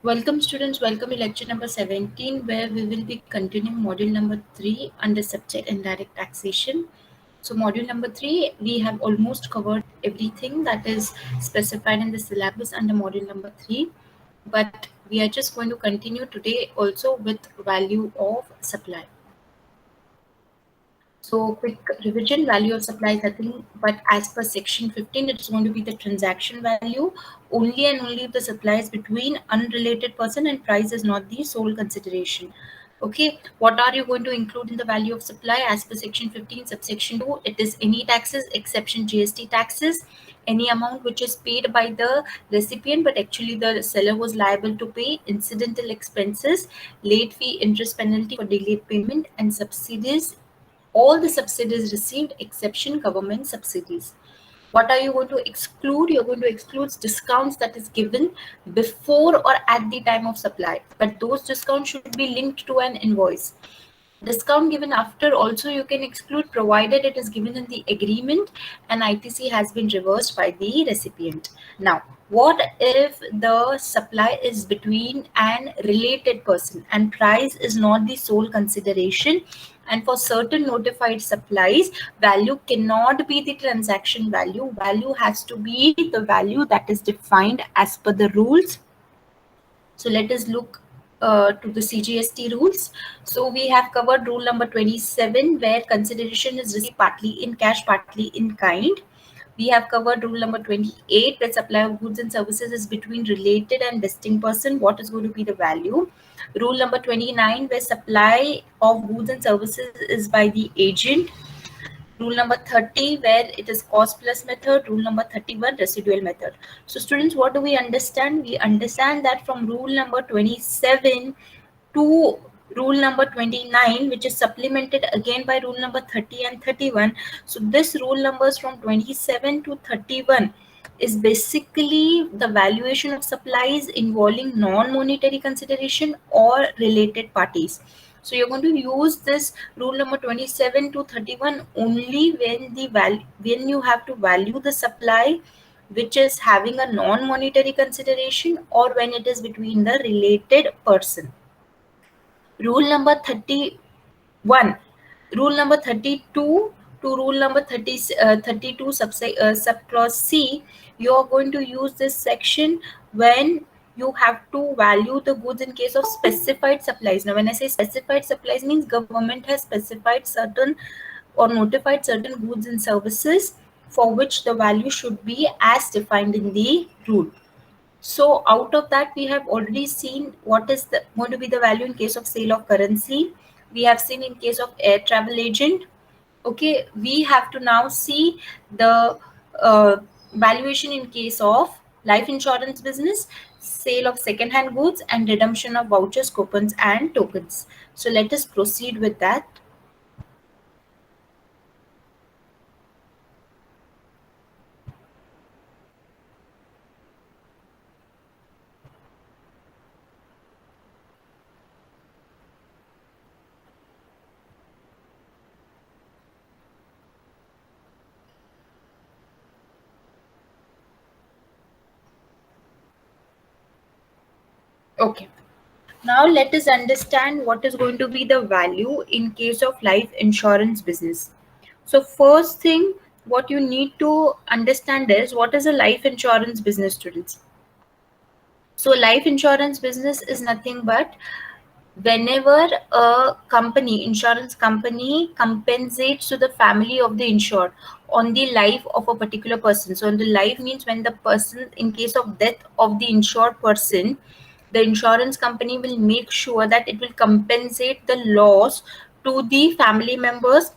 Welcome students, welcome to lecture number 17 where we will be continuing module number 3 under subject Indirect Taxation. So module number 3, we have almost covered everything that is specified in the syllabus under module number 3, but we are just going to continue today also with value of supply. So quick revision, value of supply is nothing but as per section 15, it's going to be the transaction value only and only if the supply is between unrelated person and price is not the sole consideration. Okay, what are you going to include in the value of supply as per section 15 subsection 2? It is any taxes exception GST taxes, any amount which is paid by the recipient but actually the seller was liable to pay, incidental expenses, late fee, interest penalty for delayed payment, and subsidies, all the subsidies received exception government subsidies. What are you going to exclude? You're going to exclude discounts that is given before or at the time of supply, but those discounts should be linked to an invoice. Discount given after also you can exclude provided it is given in the agreement and ITC has been reversed by the recipient. Now, what if the supply is between an related person and price is not the sole consideration, and for certain notified supplies value cannot be the transaction value, value has to be the value that is defined as per the rules. So let us look to the CGST rules. So we have covered rule number 27 where consideration is received partly in cash, partly in kind. We have covered rule number 28 where supply of goods and services is between related and distinct person. What is going to be the value? Rule number 29 where supply of goods and services is by the agent. Rule number 30 where it is cost plus method. Rule number 31 residual method. So students, what do we understand? We understand that from rule number 27 to rule number 29, which is supplemented again by rule number 30 and 31. So this rule numbers from 27 to 31 is basically the valuation of supplies involving non-monetary consideration or related parties. So you're going to use this rule number 27 to 31 only when the value, when you have to value the supply which is having a non-monetary consideration or when it is between the related person. Rule number 31, rule number 32 to rule number 32 subclause C, you are going to use this section when you have to value the goods in case of specified supplies. Now when I say specified supplies means government has specified certain or notified certain goods and services for which the value should be as defined in the rule. So out of that, we have already seen what is going to be the value in case of sale of currency. We have seen in case of air travel agent. Okay, we have to now see the valuation in case of life insurance business, sale of second-hand goods, and redemption of vouchers, coupons, and tokens. So let us proceed with that. Okay. Now let us understand what is going to be the value in case of life insurance business. So first thing, what you need to understand is what is a life insurance business, students. So life insurance business is nothing but whenever a company, insurance company compensates to the family of the insured on the life of a particular person. So on the life means when the person, in case of death of the insured person, the insurance company will make sure that it will compensate the loss to the family members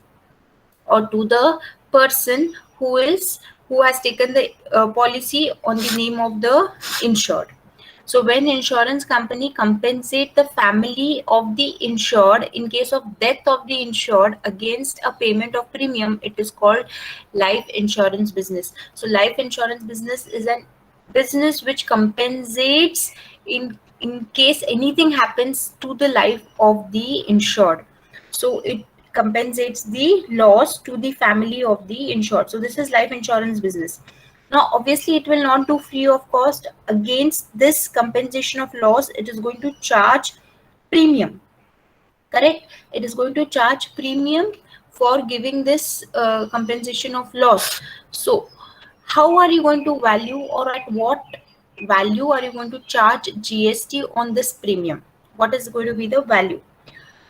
or to the person who has taken the policy on the name of the insured. So when insurance company compensate the family of the insured in case of death of the insured against a payment of premium, it is called life insurance business. So life insurance business is an business which compensates in case anything happens to the life of the insured. So it compensates the loss to the family of the insured. So this is life insurance business. Now obviously it will not do free of cost. Against this compensation of loss, it is going to charge premium. Correct? It is going to charge premium for giving this compensation of loss. So how are you going to value, or at what value are you going to charge GST on this premium? What is going to be the value?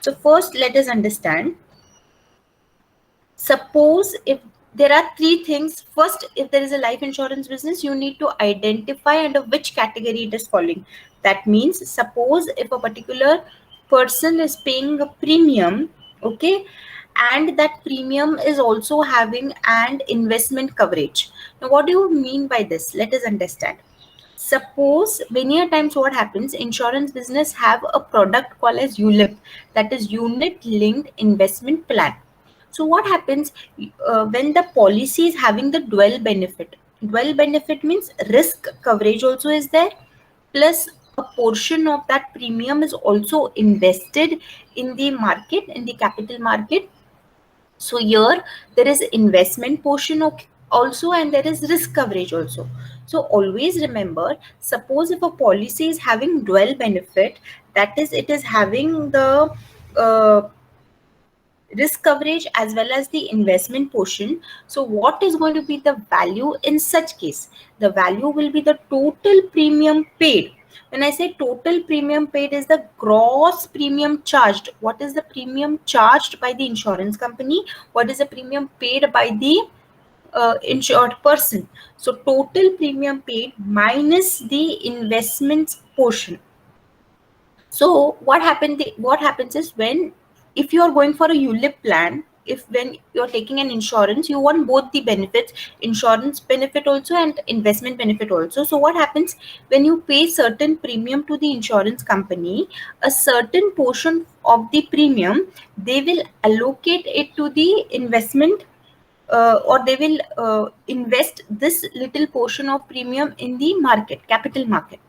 So first let us understand. Suppose if there are three things. First, if there is a life insurance business, you need to identify under which category it is falling. That means, suppose if a particular person is paying a premium, okay, and that premium is also having an investment coverage. Now, what do you mean by this? Let us understand. Suppose many a times what happens, insurance business have a product called as ULIP, that is unit linked investment plan. So what happens when the policy is having the dual benefit? Dual benefit means risk coverage also is there, plus a portion of that premium is also invested in the market, in the capital market. So here there is investment portion also, and there is risk coverage also. So always remember, suppose if a policy is having dual benefit, that is, it is having the uh, risk coverage as well as the investment portion. So what is going to be the value in such case? The value will be the total premium paid. When I say total premium paid, is the gross premium charged. What is the premium charged by the insurance company? What is the premium paid by the insured person? So total premium paid minus the investments portion. So what happens is, when if you are going for a ULIP plan, if when you're taking an insurance, you want both the benefits, insurance benefit also and investment benefit also. So what happens, when you pay certain premium to the insurance company, a certain portion of the premium they will allocate it to the investment, or they will invest this little portion of premium in the market, capital market.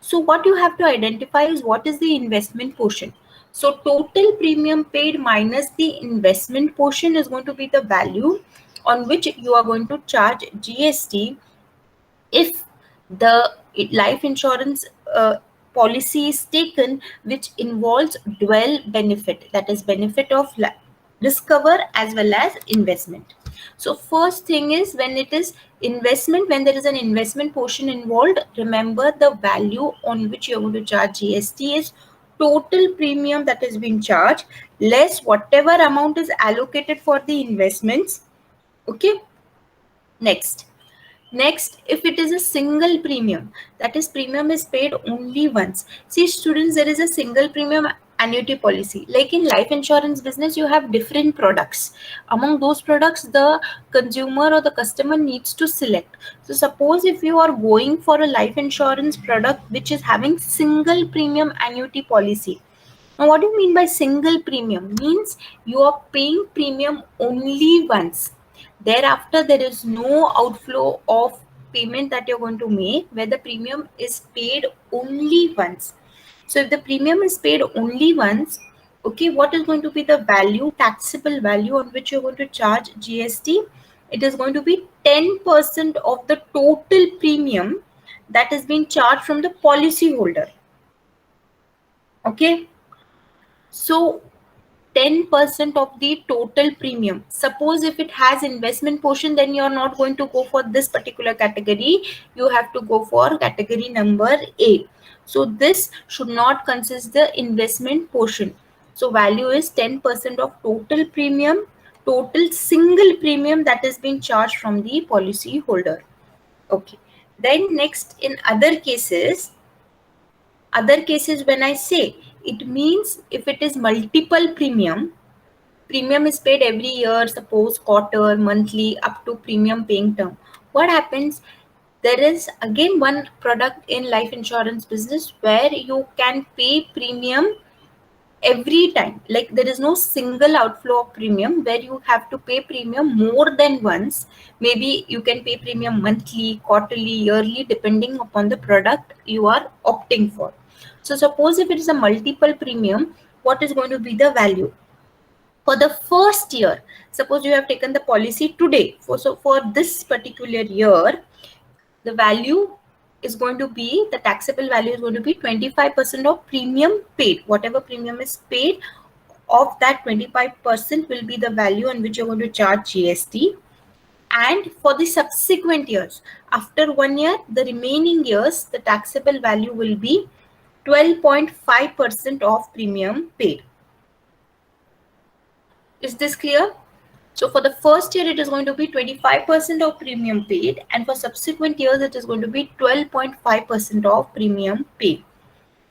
So what you have to identify is what is the investment portion. So total premium paid minus the investment portion is going to be the value on which you are going to charge GST if the life insurance policy is taken which involves dual benefit, that is benefit of risk cover as well as investment. So first thing is, when it is investment, when there is an investment portion involved, remember the value on which you're going to charge GST is total premium that is being charged less whatever amount is allocated for the investments. Okay. Next, if it is a single premium, that is premium is paid only once. See students, there is a single premium annuity policy. Like in life insurance business, you have different products. Among those products, the consumer or the customer needs to select. So suppose if you are going for a life insurance product which is having single premium annuity policy. Now, what do you mean by single premium? Means you are paying premium only once. Thereafter, there is no outflow of payment that you're going to make, where the premium is paid only once. So, if the premium is paid only once, okay, what is going to be the value, taxable value on which you're going to charge GST? It is going to be 10% of the total premium that is being charged from the policy holder. Okay. So 10% of the total premium. Suppose if it has investment portion, then you're not going to go for this particular category. You have to go for category number A. So this should not consist the investment portion. So value is 10% of total premium, total single premium that is being charged from the policy holder. Okay. Then next, in other cases when I say, it means if it is multiple premium is paid every year, suppose quarter, monthly, up to premium paying term. What happens, there is again one product in life insurance business where you can pay premium every time. Like there is no single outflow of premium where you have to pay premium more than once. Maybe you can pay premium monthly, quarterly, yearly, depending upon the product you are opting for. So suppose if it is a multiple premium, what is going to be the value? For the first year, suppose you have taken the policy today, so for this particular year, the value is going to be, the taxable value is going to be 25% of premium paid. Whatever premium is paid, of that 25% will be the value on which you're going to charge GST. And for the subsequent years, after 1 year, the remaining years, the taxable value will be 12.5% of premium paid. Is this clear? So for the first year, it is going to be 25% of premium paid, and for subsequent years, it is going to be 12.5% of premium paid.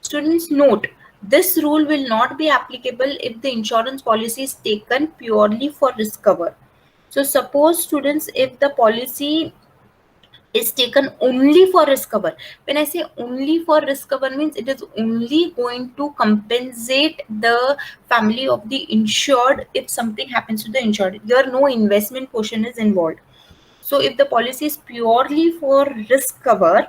Students note, this rule will not be applicable if the insurance policy is taken purely for risk cover. So suppose students, if the policy is taken only for risk cover. When I say only for risk cover, means it is only going to compensate the family of the insured if something happens to the insured. Here no investment portion is involved. So if the policy is purely for risk cover,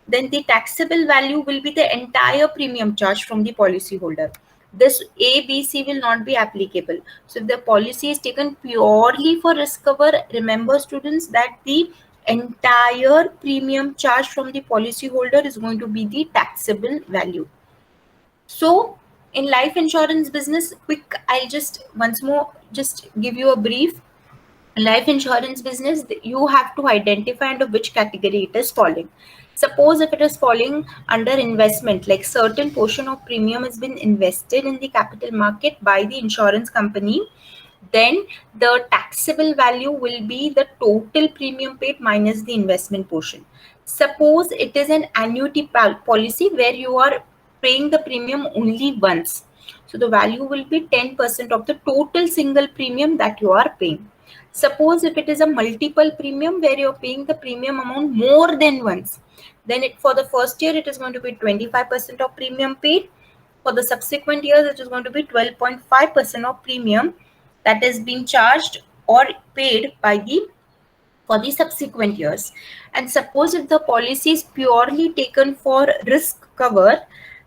then the taxable value will be the entire premium charge from the policyholder. This A, B, C will not be applicable. So if the policy is taken purely for risk cover, remember students that the entire premium charge from the policyholder is going to be the taxable value. So in life insurance business, quick, I'll just once more just give you a brief. Life insurance business, you have to identify under which category it is falling. Suppose if it is falling under investment, like certain portion of premium has been invested in the capital market by the insurance company, then the taxable value will be the total premium paid minus the investment portion. Suppose it is an annuity policy where you are paying the premium only once. So the value will be 10% of the total single premium that you are paying. Suppose if it is a multiple premium where you're paying the premium amount more than once, then for the first year it is going to be 25% of premium paid. For the subsequent years, it is going to be 12.5% of premium that is being charged or paid by the for the subsequent years. And suppose if the policy is purely taken for risk cover,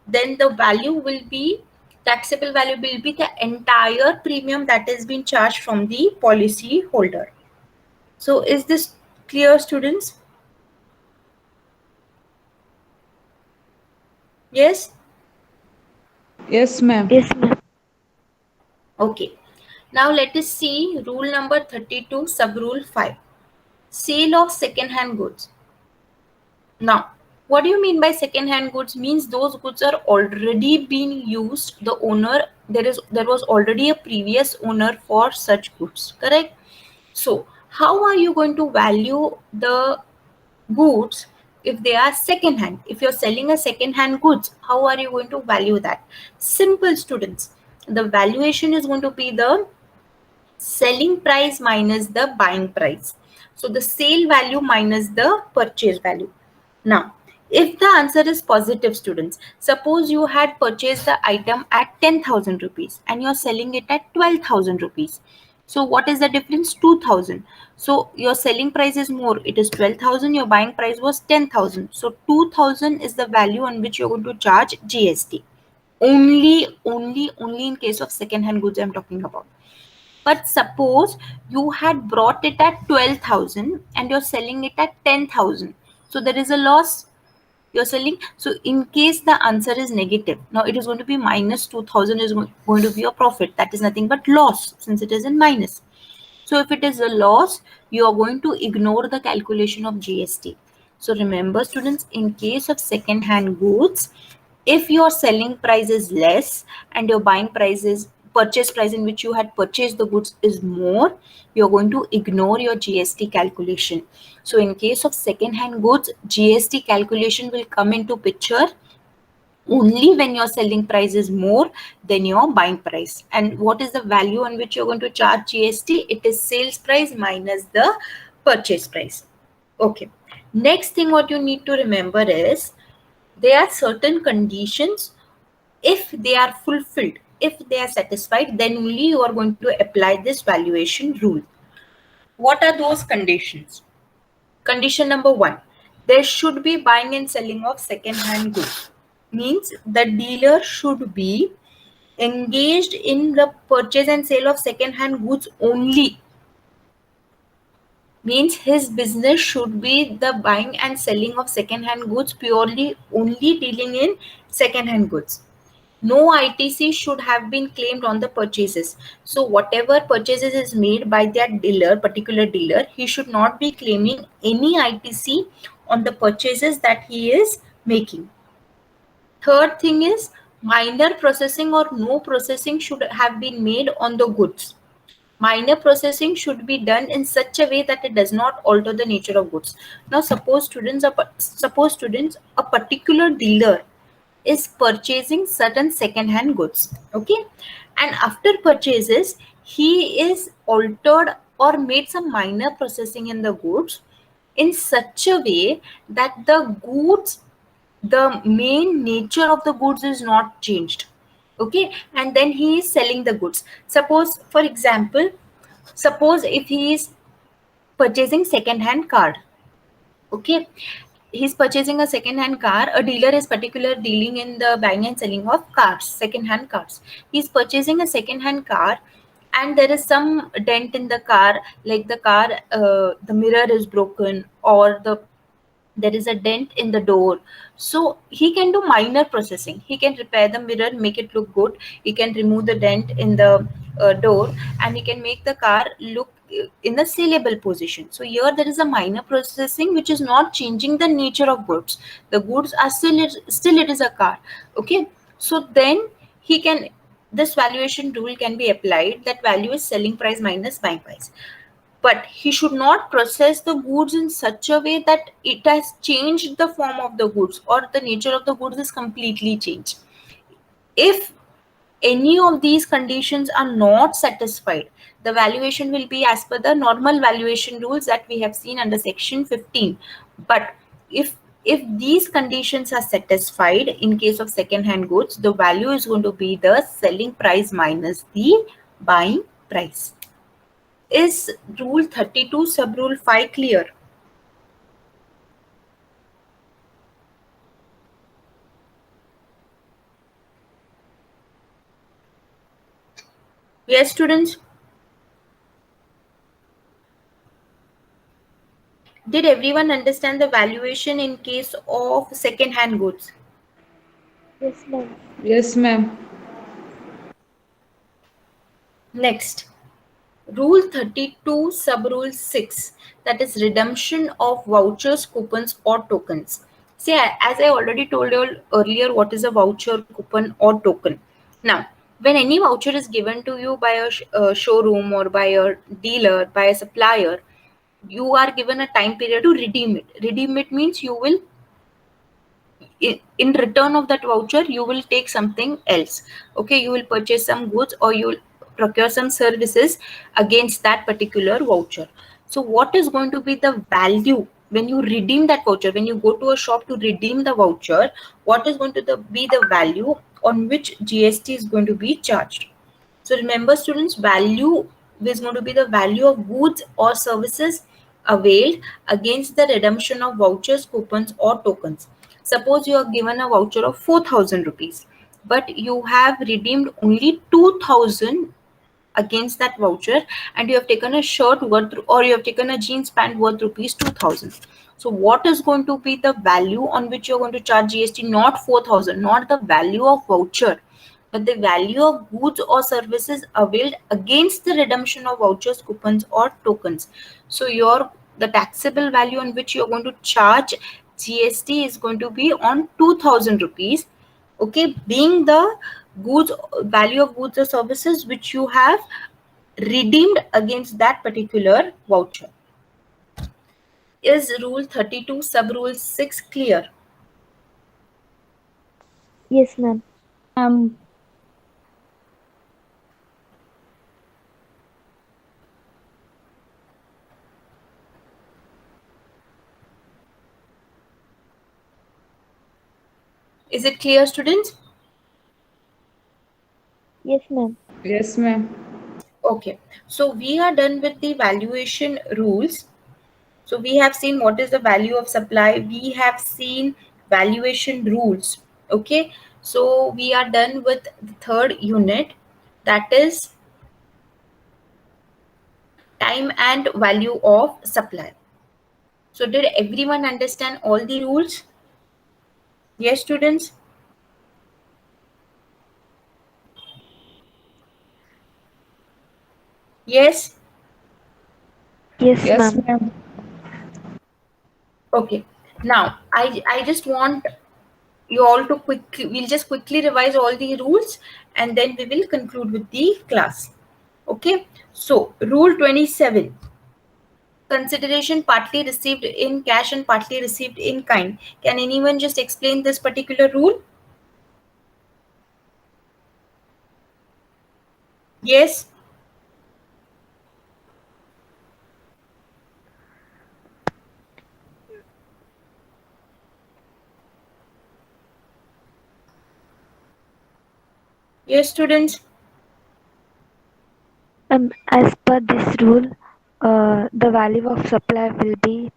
then the value will be, taxable value will be the entire premium that is being charged from the policy holder. So is this clear, students? Yes? Yes, ma'am. Yes, ma'am. Okay. Now let us see rule number 32, sub rule 5. Sale of second hand goods. Now, what do you mean by second hand goods? Means those goods are already being used. The owner, there was already a previous owner for such goods, correct? So how are you going to value the goods if they are second hand? If you're selling a second hand goods, how are you going to value that? Simple, students. The valuation is going to be the selling price minus the buying price. So the sale value minus the purchase value. Now, if the answer is positive, students, suppose you had purchased the item at 10,000 rupees and you're selling it at 12,000 rupees. So what is the difference? 2,000. So your selling price is more. It is 12,000. Your buying price was 10,000. So 2,000 is the value on which you're going to charge GST. Only in case of second hand goods I'm talking about. But suppose you had brought it at 12,000 and you're selling it at 10,000. So there is a loss you're selling. So in case the answer is negative, now it is going to be minus 2,000 is going to be your profit. That is nothing but loss since it is in minus. So if it is a loss, you are going to ignore the calculation of GST. So remember, students, in case of second hand goods, if your selling price is less and your buying price is purchase price in which you had purchased the goods is more, you're going to ignore your GST calculation. So in case of second hand goods, GST calculation will come into picture only when your selling price is more than your buying price. And what is the value on which you're going to charge GST? It is sales price minus the purchase price. Okay. Next thing what you need to remember is there are certain conditions. If they are fulfilled, if they are satisfied, then only you are going to apply this valuation rule. What are those conditions? Condition number 1, there should be buying and selling of second hand goods. Means the dealer should be engaged in the purchase and sale of second hand goods only. means his business should be the buying and selling of second hand goods, purely only dealing in second hand goods. No ITC should have been claimed on the purchases. So whatever purchases is made by that dealer, particular dealer, he should not be claiming any ITC on the purchases that he is making. Third thing is, minor processing or no processing should have been made on the goods. Minor processing should be done in such a way that it does not alter the nature of goods. Now suppose students, a particular dealer is purchasing certain second hand goods, okay, and after purchases he is altered or made some minor processing in the goods in such a way that the goods, the main nature of the goods is not changed, okay, and then he is selling the goods. Suppose, for example, suppose if he is purchasing second hand car, okay, he's purchasing a second hand car. A dealer is particular dealing in the buying and selling of cars, second hand cars. He's purchasing a second hand car, and there is some dent in the car, like the car, the mirror is broken, or there is a dent in the door. So he can do minor processing. He can repair the mirror, make it look good. He can remove the dent in the door, and he can make the car look in a saleable position. So here there is a minor processing which is not changing the nature of goods. The goods are still it is a car, okay. So then he can, this valuation rule can be applied, that value is selling price minus buying price. But he should not process the goods in such a way that it has changed the form of the goods or the nature of the goods is completely changed. If any of these conditions are not satisfied, the valuation will be as per the normal valuation rules that we have seen under section 15. But if these conditions are satisfied in case of second hand goods, the value is going to be the selling price minus the buying price. Is rule 32 sub rule 5 clear? Yes, students. Did everyone understand the valuation in case of second hand goods? Yes, ma'am. Yes, ma'am. Next, rule 32 sub rule 6, that is redemption of vouchers, coupons or tokens. See, as I already told you earlier, what is a voucher, coupon or token. Now, when any voucher is given to you by a showroom or by a dealer, by a supplier, you are given a time period to redeem it. Redeem it means you will, in return of that voucher, you will take something else, okay, you will purchase some goods or you will procure some services against that particular voucher. So what is going to be the value when you redeem that voucher, when you go to a shop to redeem the voucher, what is going to be the value on which GST is going to be charged? So remember, students, value is going to be the value of goods or services availed against the redemption of vouchers, coupons or tokens. Suppose you are given a voucher of 4,000 rupees, but you have redeemed only 2,000 against that voucher, and you have taken a shirt worth, or you have taken a jeans pant worth rupees 2,000. So what is going to be the value on which you're going to charge GST? Not 4,000, not the value of voucher, but the value of goods or services availed against the redemption of vouchers, coupons or tokens. So your, the taxable value on which you're going to charge GST is going to be on 2,000 rupees, okay, being the goods, value of goods or services which you have redeemed against that particular voucher. Is rule 32 sub rule 6 clear? Yes, ma'am. Is it clear, students? Yes, ma'am. Yes, ma'am. Okay, so we are done with the valuation rules. So we have seen what is the value of supply. We have seen valuation rules. Okay, so we are done with the third unit, that is time and value of supply. So did everyone understand all the rules? Yes, students? Yes? Yes, Yes, ma'am. ma'am. Okay. Now, I just want you all to we'll just quickly revise all the rules and then we will conclude with the class. Okay. So, rule 27. Consideration partly received in cash and partly received in kind. Can anyone just explain this particular rule? Yes? Yes, students? As per this rule, the value of supply will be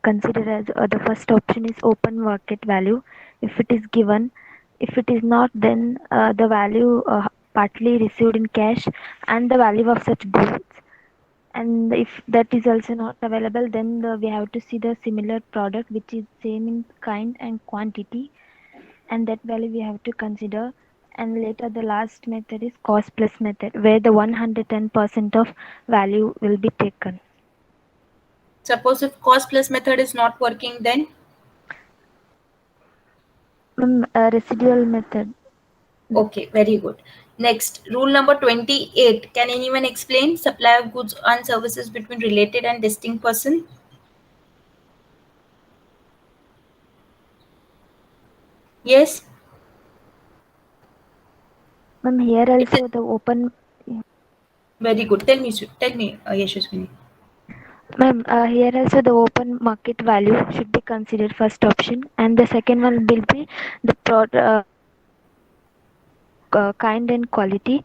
considered as the first option is open market value if it is given. If it is not, then the value partly received in cash and the value of such goods. And if that is also not available, then we have to see the similar product which is same in kind and quantity, and that value we have to consider. And later the last method is cost plus method where the 110% of value will be taken. Suppose if cost plus method is not working, then Residual method. okay, very good. Next, rule number 28. Can anyone explain supply of goods and services between related and distinct person? Yes, Here it is also the open. very good. Tell me, Yashaswini. Here also the open market value should be considered first option, and the second one will be the kind and quality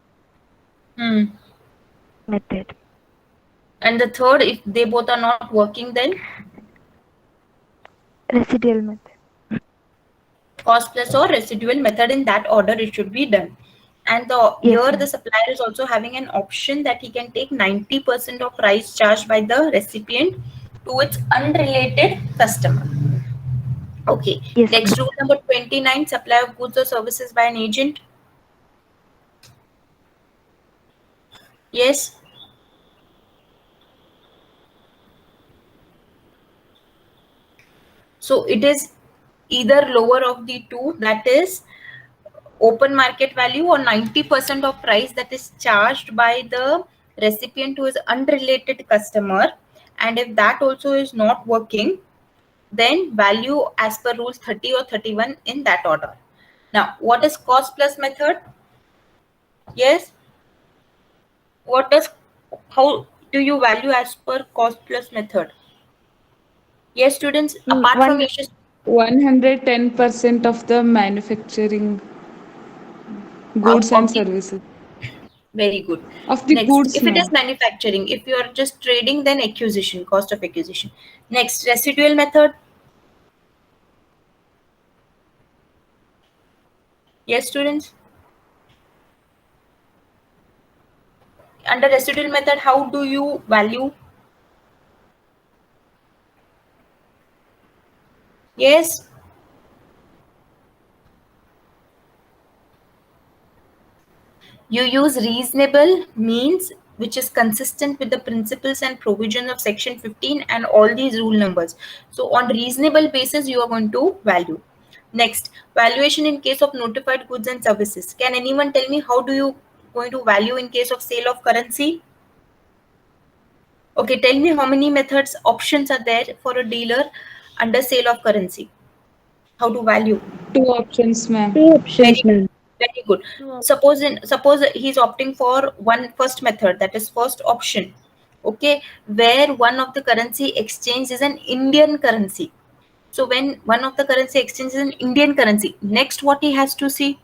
Hmm. method. And the third, if they both are not working, then Residual method. cost plus or residual method, in that order it should be done. And Yes, here the ma'am. supplier is also having an option that he can take 90% of price charged by the recipient to its unrelated customer. Okay. Yes, Next, ma'am. rule number 29. Supply of goods or services by an agent. Yes. So it is either lower of the two, that is open market value, or 90% of price that is charged by the recipient who is unrelated customer. And if that also is not working, then value as per rules 30 or 31 in that order. Now, what is cost plus method? Yes. What does, how do you value as per cost plus method? Yes, students, apart from One issues, 110% of the manufacturing goods of and the, services. very good. Of the Next, goods, if it is ma'am. manufacturing, if you are just trading, then acquisition, cost of acquisition. Next, residual method. Yes, students. Under residual method, how do you value? Yes. You use reasonable means which is consistent with the principles and provisions of section 15 and all these rule numbers. So on reasonable basis, you are going to value. Next, valuation in case of notified goods and services. Can anyone tell me how do you going to value in case of sale of currency? Okay, tell me how many methods options are there for a dealer under sale of currency. How to value? Two options, ma'am. two options, Very good. ma'am. Very good. Suppose he's opting for one first method, that is first option. Okay, where one of the currency exchange is an Indian currency. So when one of the currency exchange is an Indian currency, next what he has to see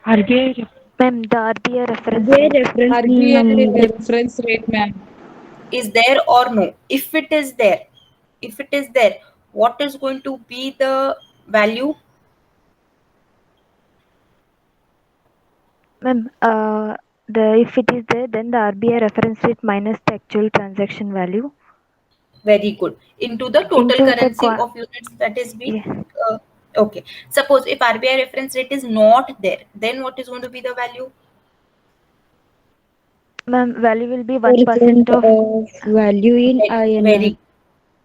RBI. The RBI reference rate. RBI reference rate, ma'am. is there or no. If it is there, what is going to be the value? Ma'am, if it is there, then the RBI reference rate minus the actual transaction value Very good. Into the total into the currency of units that is being. yeah. Uh, okay. Suppose if RBI reference rate is not there, then what is going to be the value? Ma'am, value will be 1% 1% of of value in INR. Very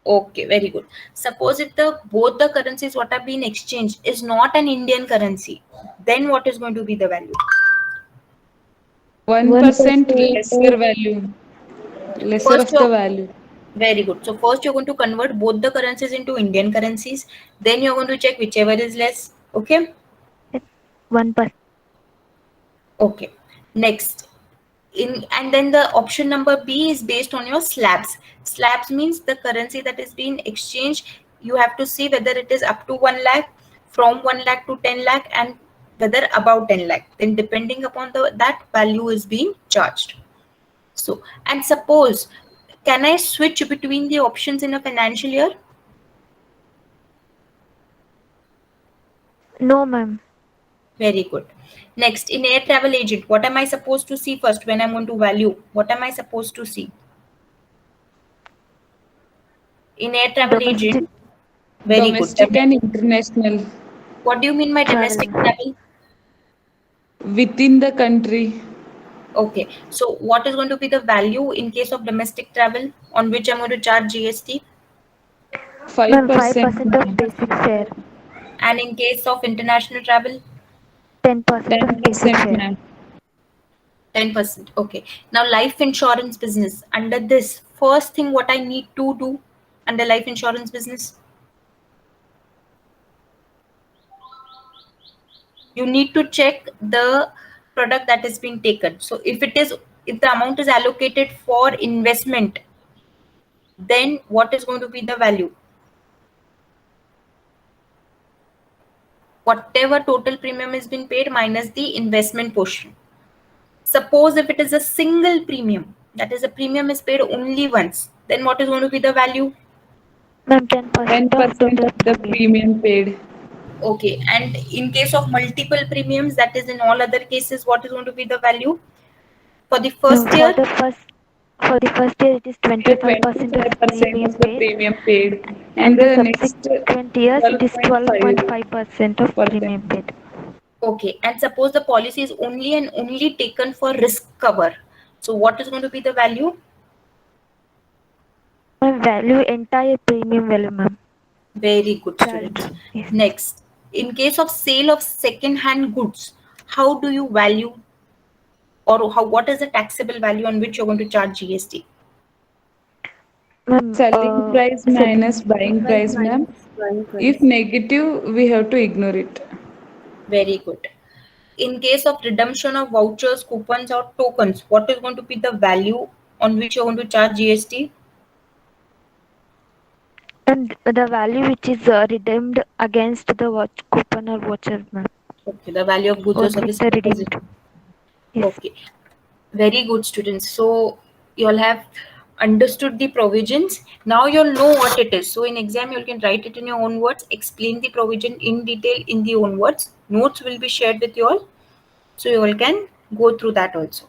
okay, very good. Suppose if the both the currencies what are being exchanged is not an Indian currency, then what is going to be the value? 1% 1% lesser of value. Lesser First, of the value. very good. So first you're going to convert both the currencies into Indian currencies. Then you're going to check whichever is less. Okay. 1%. Okay. Next, in and then the option number B is based on your slabs. Slabs means the currency that is being exchanged. You have to see whether it is up to 1 lakh, from 1 lakh to 10 lakh, and whether above 10 lakh. Then depending upon the that value is being charged. So, and suppose, can I switch between the options in a financial year? No, ma'am. Very good. Next, in air travel agent, what am I supposed to see first when I'm going to value? What am I supposed to see? In air travel Domestic agent, very good. Domestic and international. What do you mean by domestic travel. travel? Within the country. Okay, so what is going to be the value in case of domestic travel on which I'm going to charge GST? 5%, Ma'am, 5% of ma'am. basic share. And in case of international travel, 10% of basic 10%, share. ma'am. 10%. Okay, now life insurance business. Under this, first thing what I need to do under life insurance business, you need to check the product that is being taken. So if the amount is allocated for investment, then what is going to be the value? Whatever total premium is being paid minus the investment portion. Suppose if it is a single premium, that is a premium is paid only once, then what is going to be the value? Ma'am, 10% of 10% total of the premium. premium paid. Okay, and in case of multiple premiums, that is in all other cases, what is going to be the value? For the No, first year, for the first year it is The 25% of 25% premium of the paid, premium paid. And and the the next subsequent years it is 12.5%. 12.5% of premium paid. okay, and suppose the policy is only and only taken for risk cover. So what is going to be the value? Ma'am, value entire premium value, ma'am. Very good, Charged. students. Yes. Next, in case of sale of second-hand goods, how do you value, or how what is the taxable value on which you're going to charge GST? Ma'am, Selling price selling. minus buying price, ma'am. If negative, we have to ignore it. Very good. In case of redemption of vouchers, coupons, or tokens, what is going to be the value on which you're going to charge GST? And the value which is redeemed against the watch coupon or voucher, ma'am. Okay, the value of goods or On which service the deposit. redeemed. Yes. Okay, very good, students. So you all have understood the provisions. Now you'll know what it is. So in exam, you can write it in your own words, explain the provision in detail in the own words. Notes will be shared with you all. So you all can go through that also.